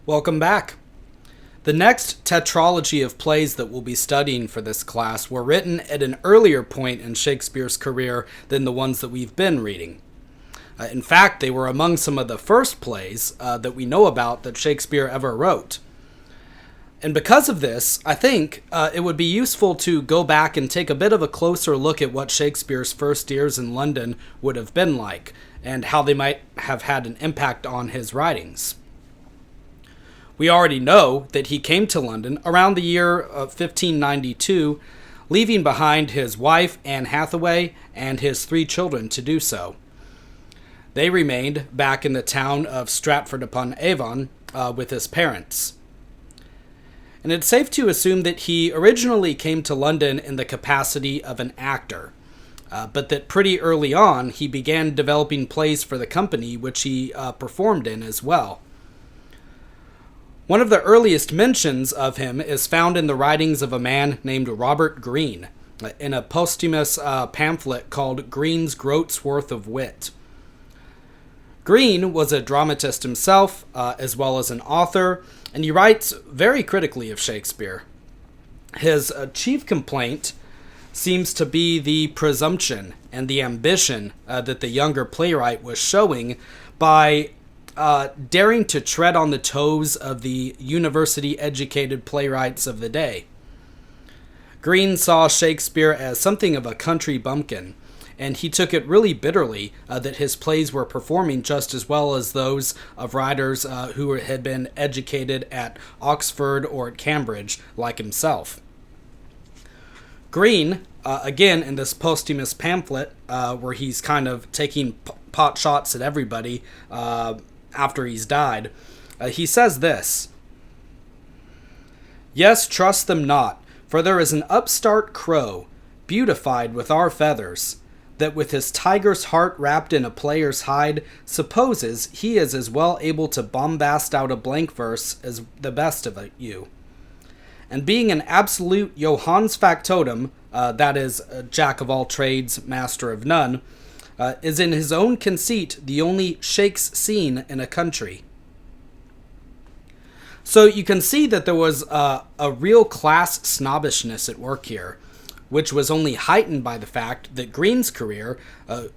Welcome back. The next tetralogy of plays that we'll be studying for this class were written at an earlier point in Shakespeare's career than the ones that we've been reading. In fact, they were among some of the first plays that we know about that Shakespeare ever wrote. And because of this, I think it would be useful to go back and take a bit of a closer look at what Shakespeare's first years in London would have been like, and how they might have had an impact on his writings. We already know that he came to London around the year of 1592, leaving behind his wife, Anne Hathaway, and his 3 children to do so. They remained back in the town of Stratford-upon-Avon with his parents. And it's safe to assume that he originally came to London in the capacity of an actor, but that pretty early on he began developing plays for the company, which he performed in as well. One of the earliest mentions of him is found in the writings of a man named Robert Greene, in a posthumous pamphlet called Greene's Groat's Worth of Wit. Greene was a dramatist himself, as well as an author, and he writes very critically of Shakespeare. His chief complaint seems to be the presumption and the ambition that the younger playwright was showing by daring to tread on the toes of the university-educated playwrights of the day. Greene saw Shakespeare as something of a country bumpkin, and he took it really bitterly that his plays were performing just as well as those of writers who had been educated at Oxford or at Cambridge, like himself. Greene, again in this posthumous pamphlet, where he's kind of taking pot shots at everybody after he's died, he says this: "Yes, trust them not, for there is an upstart crow, beautified with our feathers, that with his tiger's heart wrapped in a player's hide, supposes he is as well able to bombast out a blank verse as the best of you. And being an absolute Johannes factotum, that is, a jack of all trades, master of none, is in his own conceit the only shakes seen in a country." So you can see that there was a real class snobbishness at work here, which was only heightened by the fact that Greene's career,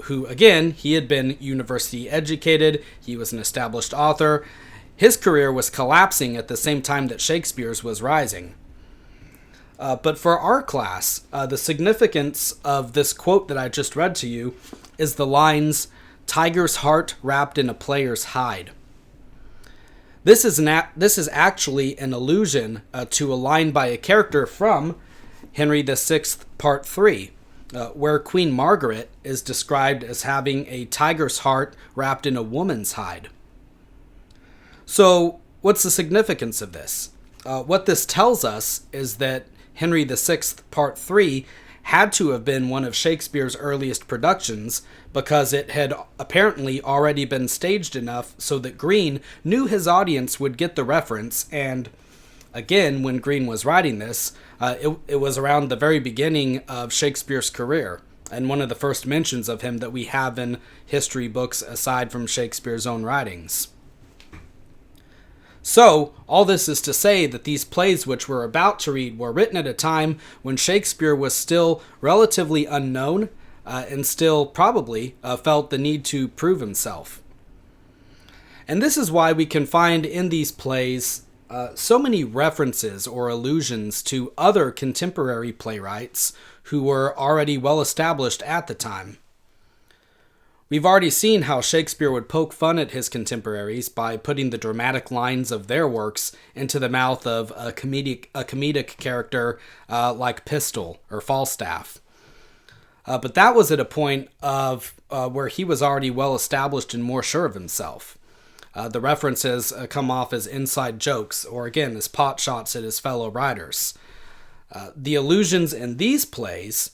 who again, he had been university educated, he was an established author, his career was collapsing at the same time that Shakespeare's was rising. But for our class, the significance of this quote that I just read to you is the lines, "Tiger's heart wrapped in a player's hide." This is actually an allusion to a line by a character from Henry VI, Part 3, where Queen Margaret is described as having a tiger's heart wrapped in a woman's hide. So, what's the significance of this? What this tells us is that Henry VI, Part 3 had to have been one of Shakespeare's earliest productions because it had apparently already been staged enough so that Greene knew his audience would get the reference. And again, when Greene was writing this, it was around the very beginning of Shakespeare's career, and one of the first mentions of him that we have in history books aside from Shakespeare's own writings. So, all this is to say that these plays which we're about to read were written at a time when Shakespeare was still relatively unknown and still probably felt the need to prove himself. And this is why we can find in these plays so many references or allusions to other contemporary playwrights who were already well established at the time. We've already seen how Shakespeare would poke fun at his contemporaries by putting the dramatic lines of their works into the mouth of a comedic character like Pistol or Falstaff. But that was at a point of where he was already well established and more sure of himself. The references come off as inside jokes, or again, as pot shots at his fellow writers. The allusions in these plays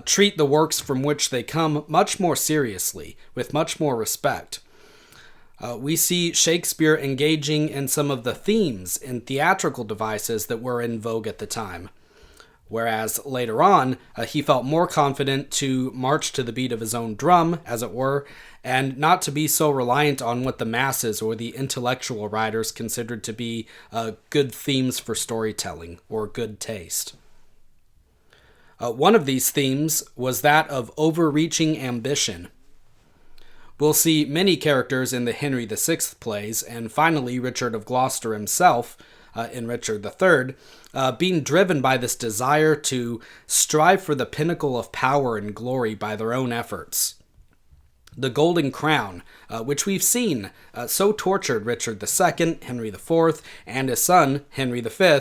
treat the works from which they come much more seriously, with much more respect. We see Shakespeare engaging in some of the themes and theatrical devices that were in vogue at the time. whereas later on, he felt more confident to march to the beat of his own drum, as it were, and not to be so reliant on what the masses or the intellectual writers considered to be good themes for storytelling or good taste. One of these themes was that of overreaching ambition. We'll see many characters in the Henry VI plays, and finally Richard of Gloucester himself in Richard III, being driven by this desire to strive for the pinnacle of power and glory by their own efforts. The Golden Crown, which we've seen so tortured Richard II, Henry IV, and his son, Henry V,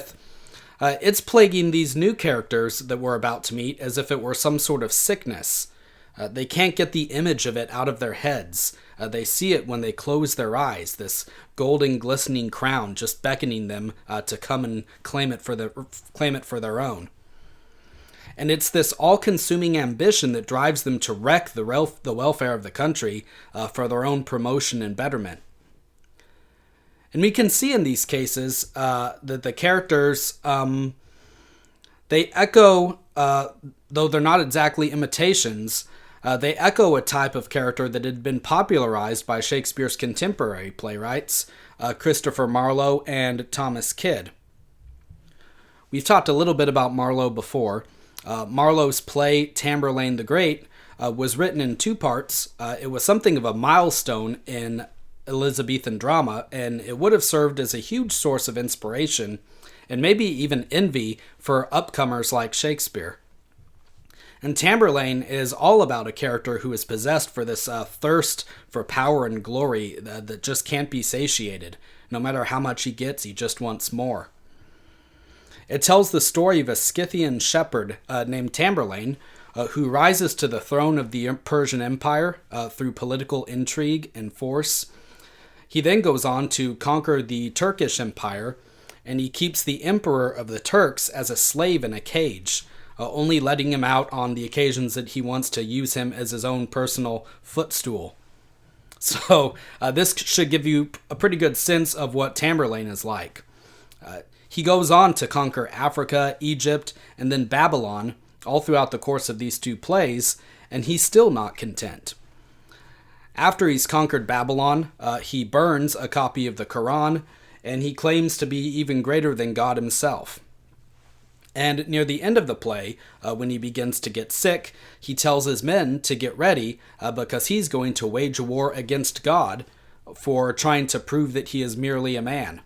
it's plaguing these new characters that we're about to meet as if it were some sort of sickness. They can't get the image of it out of their heads. They see it when they close their eyes, this golden glistening crown just beckoning them to come and claim it for their own. And it's this all-consuming ambition that drives them to wreck the welfare of the country for their own promotion and betterment. And we can see in these cases that the characters, they echo, though they're not exactly imitations, they echo a type of character that had been popularized by Shakespeare's contemporary playwrights, Christopher Marlowe and Thomas Kyd. We've talked a little bit about Marlowe before. Marlowe's play, Tamburlaine the Great, was written in two parts. It was something of a milestone in Elizabethan drama, and it would have served as a huge source of inspiration and maybe even envy for upcomers like Shakespeare. And Tamburlaine is all about a character who is possessed for this thirst for power and glory that just can't be satiated. No matter how much he gets, he just wants more. It tells the story of a Scythian shepherd named Tamburlaine, who rises to the throne of the Persian Empire through political intrigue and force. He then goes on to conquer the Turkish Empire, and he keeps the emperor of the Turks as a slave in a cage, only letting him out on the occasions that he wants to use him as his own personal footstool. So this should give you a pretty good sense of what Tamburlaine is like. He goes on to conquer Africa, Egypt, and then Babylon, all throughout the course of these two plays, and he's still not content. After he's conquered Babylon, he burns a copy of the Quran, and he claims to be even greater than God himself. And near the end of the play, when he begins to get sick, he tells his men to get ready because he's going to wage a war against God for trying to prove that he is merely a man.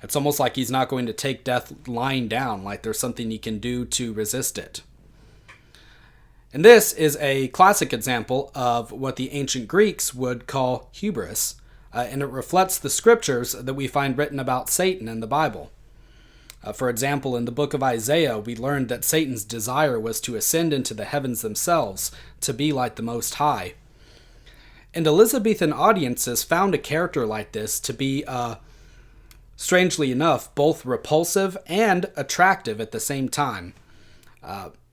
It's almost like he's not going to take death lying down, like there's something he can do to resist it. And this is a classic example of what the ancient Greeks would call hubris, and it reflects the scriptures that we find written about Satan in the Bible. For example, in the book of Isaiah, we learned that Satan's desire was to ascend into the heavens themselves, to be like the Most High. And Elizabethan audiences found a character like this to be, strangely enough, both repulsive and attractive at the same time.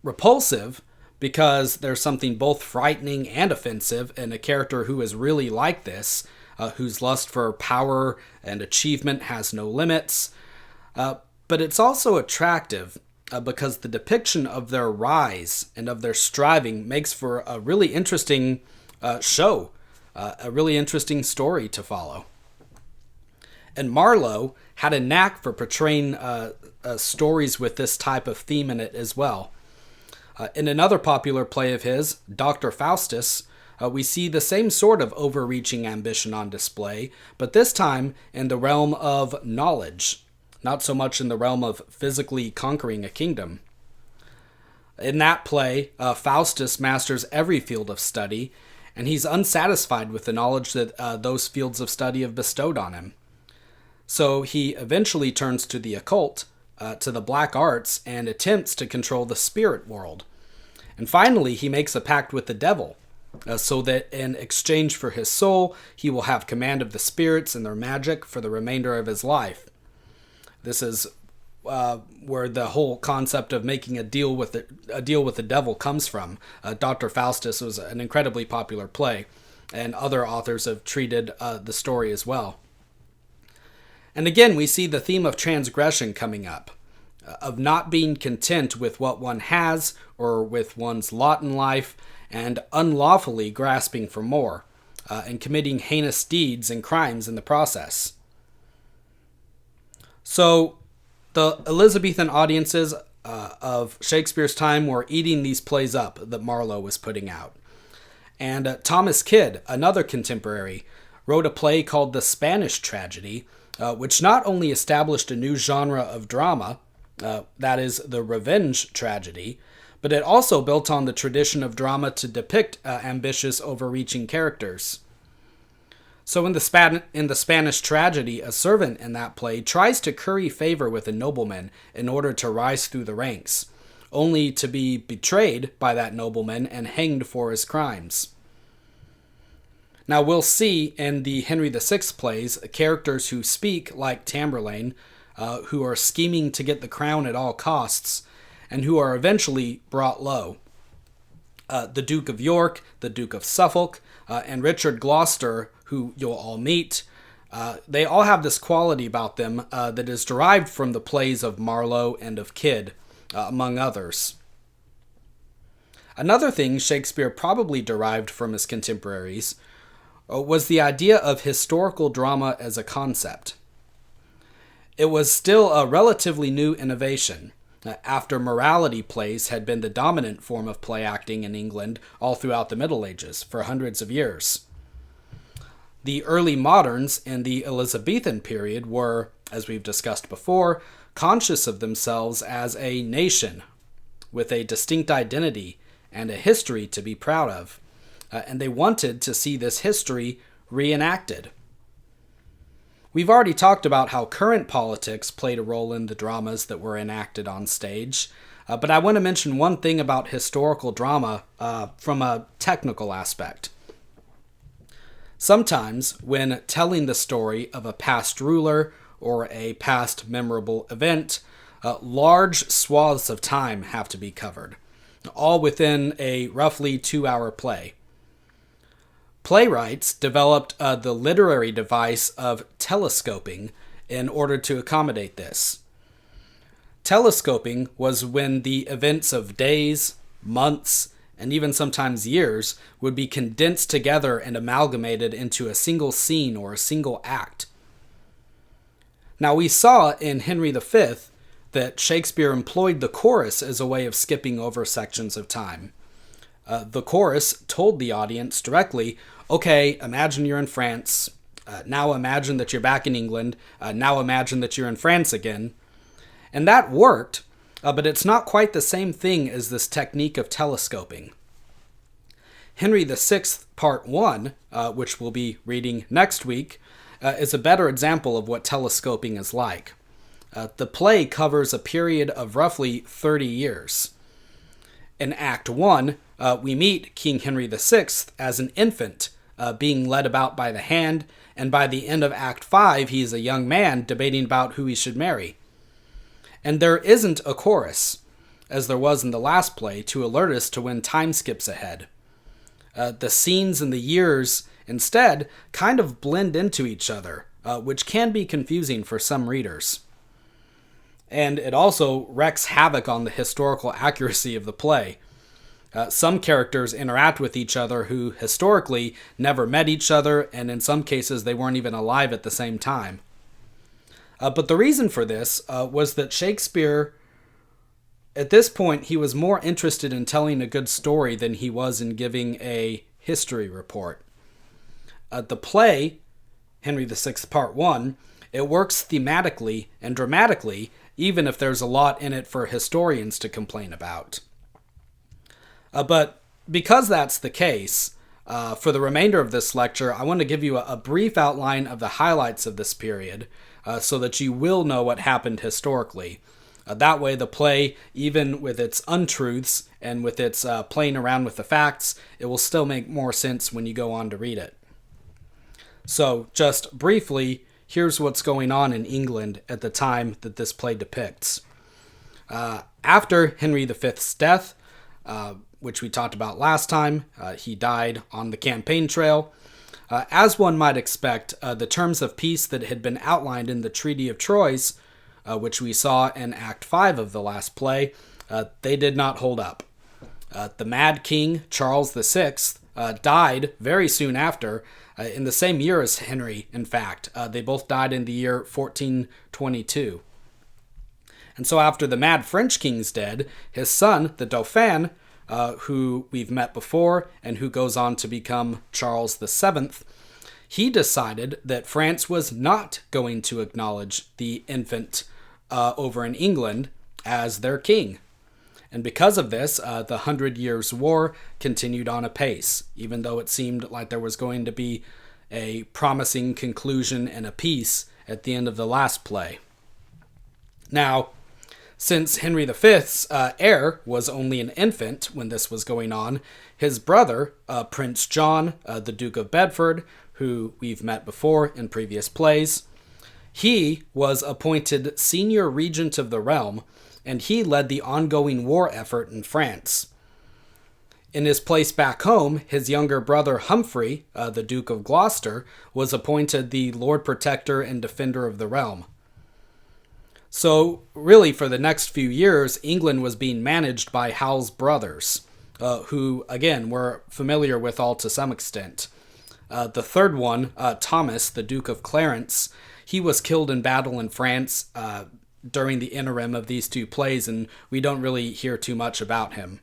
Repulsive because there's something both frightening and offensive in a character who is really like this, whose lust for power and achievement has no limits. But it's also attractive because the depiction of their rise and of their striving makes for a really interesting show, a really interesting story to follow. And Marlowe had a knack for portraying stories with this type of theme in it as well. In another popular play of his, Dr. Faustus, we see the same sort of overreaching ambition on display, but this time in the realm of knowledge, not so much in the realm of physically conquering a kingdom. In that play, Faustus masters every field of study, and he's unsatisfied with the knowledge that those fields of study have bestowed on him. So he eventually turns to the occult, to the black arts, and attempts to control the spirit world. And finally, he makes a pact with the devil, so that in exchange for his soul, he will have command of the spirits and their magic for the remainder of his life. This is where the whole concept of making a deal with the devil comes from. Dr. Faustus was an incredibly popular play, and other authors have treated the story as well. And again, we see the theme of transgression coming up. of not being content with what one has or with one's lot in life, and unlawfully grasping for more, and committing heinous deeds and crimes in the process. So, the Elizabethan audiences of Shakespeare's time were eating these plays up that Marlowe was putting out. And Thomas Kyd, another contemporary, wrote a play called The Spanish Tragedy, which not only established a new genre of drama, that is, the revenge tragedy, but it also built on the tradition of drama to depict ambitious, overreaching characters. So in the Spanish Tragedy, a servant in that play tries to curry favor with a nobleman in order to rise through the ranks, only to be betrayed by that nobleman and hanged for his crimes. Now we'll see in the Henry VI plays characters who speak like Tamburlaine, who are scheming to get the crown at all costs, and who are eventually brought low. The Duke of York, the Duke of Suffolk, and Richard Gloucester, who you'll all meet, they all have this quality about them that is derived from the plays of Marlowe and of Kyd, among others. Another thing Shakespeare probably derived from his contemporaries was the idea of historical drama as a concept. It was still a relatively new innovation, after morality plays had been the dominant form of play acting in England all throughout the Middle Ages for hundreds of years. The early moderns in the Elizabethan period were, as we've discussed before, conscious of themselves as a nation with a distinct identity and a history to be proud of, and they wanted to see this history reenacted. We've already talked about how current politics played a role in the dramas that were enacted on stage, but I want to mention one thing about historical drama from a technical aspect. Sometimes, when telling the story of a past ruler or a past memorable event, large swaths of time have to be covered, all within a roughly 2-hour play. Playwrights developed the literary device of telescoping in order to accommodate this. Telescoping was when the events of days, months, and even sometimes years would be condensed together and amalgamated into a single scene or a single act. Now we saw in Henry V that Shakespeare employed the chorus as a way of skipping over sections of time. The chorus told the audience directly, okay, imagine you're in France, now imagine that you're back in England, now imagine that you're in France again. And that worked, but it's not quite the same thing as this technique of telescoping. Henry VI, Part 1, which we'll be reading next week, is a better example of what telescoping is like. The play covers a period of roughly 30 years. In Act 1, we meet King Henry VI as an infant, being led about by the hand, and by the end of Act 5, he's a young man debating about who he should marry. And there isn't a chorus, as there was in the last play, to alert us to when time skips ahead. The scenes and the years, instead, kind of blend into each other, which can be confusing for some readers. And it also wreaks havoc on the historical accuracy of the play. Some characters interact with each other who historically never met each other, and in some cases they weren't even alive at the same time. But the reason for this was that Shakespeare, at this point, he was more interested in telling a good story than he was in giving a history report. The play, Henry VI Part 1, it works thematically and dramatically, even if there's a lot in it for historians to complain about. But because that's the case, for the remainder of this lecture, I want to give you a brief outline of the highlights of this period, so that you will know what happened historically. That way the play, even with its untruths and with its playing around with the facts, it will still make more sense when you go on to read it. So, just briefly, here's what's going on in England at the time that this play depicts. After Henry V's death, which we talked about last time, he died on the campaign trail. As one might expect, the terms of peace that had been outlined in the Treaty of Troyes which we saw in Act 5 of the last play, they did not hold up. The Mad King, Charles VI, died very soon after, in the same year as Henry, in fact. They both died in the year 1422. And so after the Mad French King's dead, his son, the Dauphin, who we've met before and who goes on to become Charles VII, he decided that France was not going to acknowledge the infant over in England as their king. And because of this, the 100 Years' War continued on apace, even though it seemed like there was going to be a promising conclusion and a peace at the end of the last play. Now, since Henry V's heir was only an infant when this was going on, his brother, Prince John, the Duke of Bedford, who we've met before in previous plays, he was appointed senior regent of the realm, and he led the ongoing war effort in France. In his place back home, his younger brother Humphrey, the Duke of Gloucester, was appointed the Lord Protector and Defender of the realm. So, really, for the next few years, England was being managed by Hal's brothers, who, again, we're familiar with all to some extent. The third one, Thomas, the Duke of Clarence, he was killed in battle in France during the interim of these two plays, and we don't really hear too much about him.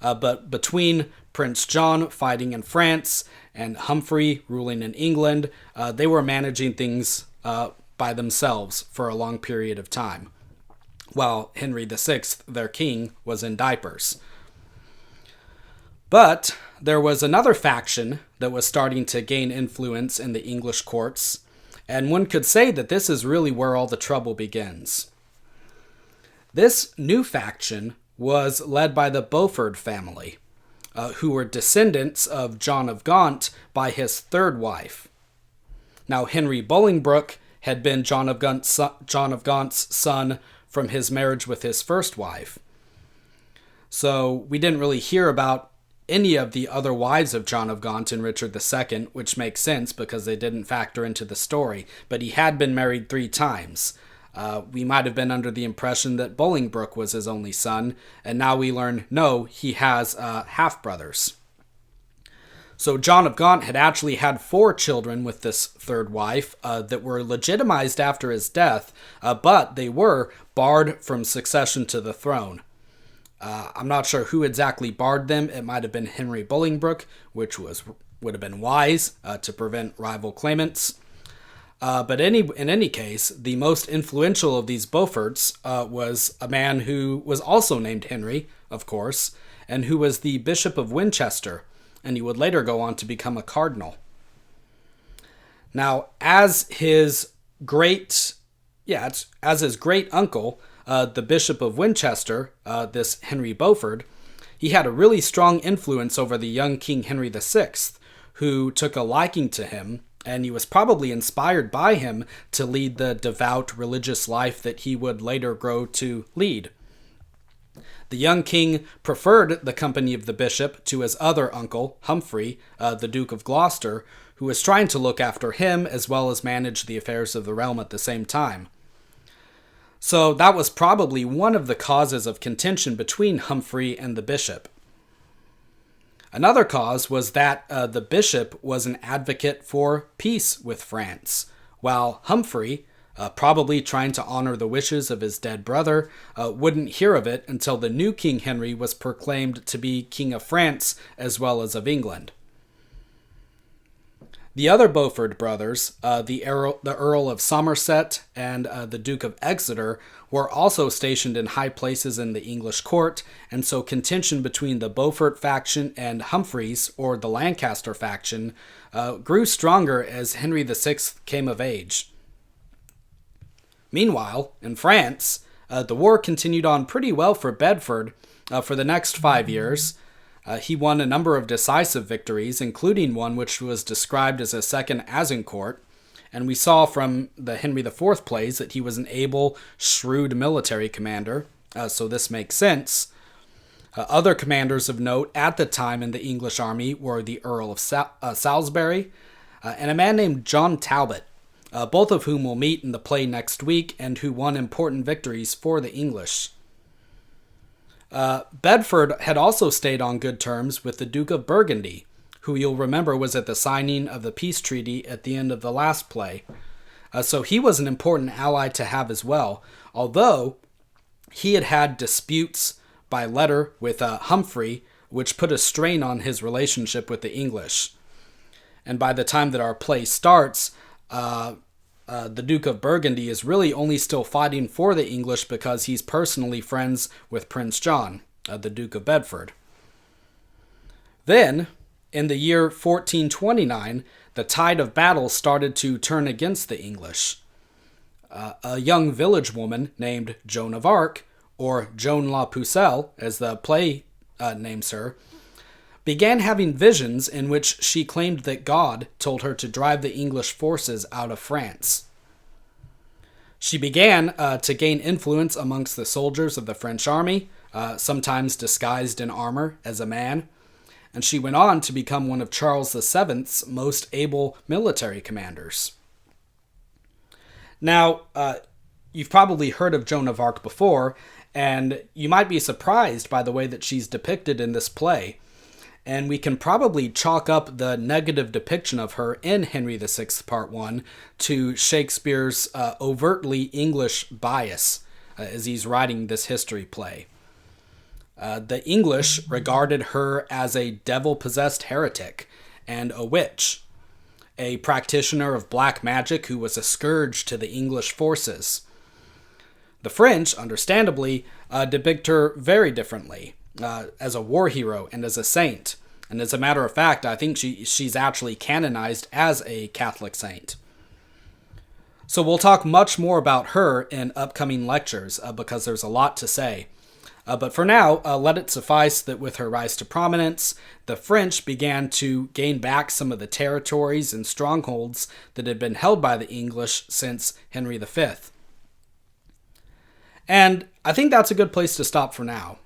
But between Prince John fighting in France and Humphrey ruling in England, they were managing things by themselves for a long period of time, while Henry VI, their king, was in diapers. But there was another faction that was starting to gain influence in the English courts, and one could say that this is really where all the trouble begins. This new faction was led by the Beaufort family, who were descendants of John of Gaunt by his third wife. Now, Henry Bolingbroke had been John of Gaunt's son from his marriage with his first wife. So we didn't really hear about any of the other wives of John of Gaunt and Richard II, which makes sense because they didn't factor into the story, but he had been married 3 times. We might have been under the impression that Bolingbroke was his only son, and now we learn, no, he has half-brothers. So John of Gaunt had actually had 4 children with this third wife that were legitimized after his death, but they were barred from succession to the throne. I'm not sure who exactly barred them. It might have been Henry Bolingbroke, which would have been wise to prevent rival claimants. But in any case, the most influential of these Beauforts was a man who was also named Henry, of course, and who was the Bishop of Winchester, and he would later go on to become a cardinal. Now, as his great uncle, the Bishop of Winchester, this Henry Beaufort, he had a really strong influence over the young King Henry VI, who took a liking to him, and he was probably inspired by him to lead the devout religious life that he would later grow to lead. The young king preferred the company of the bishop to his other uncle, Humphrey, the Duke of Gloucester, who was trying to look after him as well as manage the affairs of the realm at the same time. So that was probably one of the causes of contention between Humphrey and the bishop. Another cause was that the bishop was an advocate for peace with France, while Humphrey, probably trying to honor the wishes of his dead brother, wouldn't hear of it until the new King Henry was proclaimed to be King of France as well as of England. The other Beaufort brothers, the Earl of Somerset and the Duke of Exeter, were also stationed in high places in the English court, and so contention between the Beaufort faction and Humphreys, or the Lancaster faction, grew stronger as Henry VI came of age. Meanwhile, in France, the war continued on pretty well for Bedford for the next 5 years. He won a number of decisive victories, including one which was described as a second Azincourt, and we saw from the Henry IV plays that he was an able, shrewd military commander, so this makes sense. Other commanders of note at the time in the English army were the Earl of Salisbury and a man named John Talbot, both of whom will meet in the play next week and who won important victories for the English. Bedford had also stayed on good terms with the Duke of Burgundy, who you'll remember was at the signing of the peace treaty at the end of the last play. So he was an important ally to have as well, although he had had disputes by letter with Humphrey, which put a strain on his relationship with the English. And by the time that our play starts, the Duke of Burgundy is really only still fighting for the English because he's personally friends with Prince John, the Duke of Bedford. Then, in the year 1429, the tide of battle started to turn against the English. A young village woman named Joan of Arc, or Joan la Pucelle, as the play names her, began having visions in which she claimed that God told her to drive the English forces out of France. She began to gain influence amongst the soldiers of the French army, sometimes disguised in armor as a man, and she went on to become one of Charles VII's most able military commanders. Now, you've probably heard of Joan of Arc before, and you might be surprised by the way that she's depicted in this play. And we can probably chalk up the negative depiction of her in Henry VI Part 1 to Shakespeare's overtly English bias as he's writing this history play. The English regarded her as a devil-possessed heretic and a witch, a practitioner of black magic who was a scourge to the English forces. The French, understandably, depict her very differently, as a war hero and as a saint. And as a matter of fact, I think she's actually canonized as a Catholic saint. So we'll talk much more about her in upcoming lectures because there's a lot to say. But for now, let it suffice that with her rise to prominence, the French began to gain back some of the territories and strongholds that had been held by the English since Henry V. And I think that's a good place to stop for now.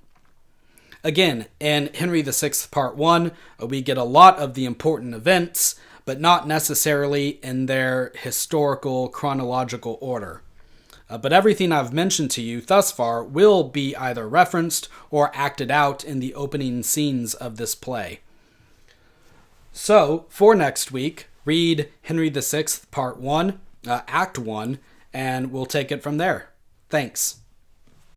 Again, in Henry VI Part 1, we get a lot of the important events, but not necessarily in their historical chronological order. But everything I've mentioned to you thus far will be either referenced or acted out in the opening scenes of this play. So, for next week, read Henry VI Part 1, Act 1, and we'll take it from there. Thanks.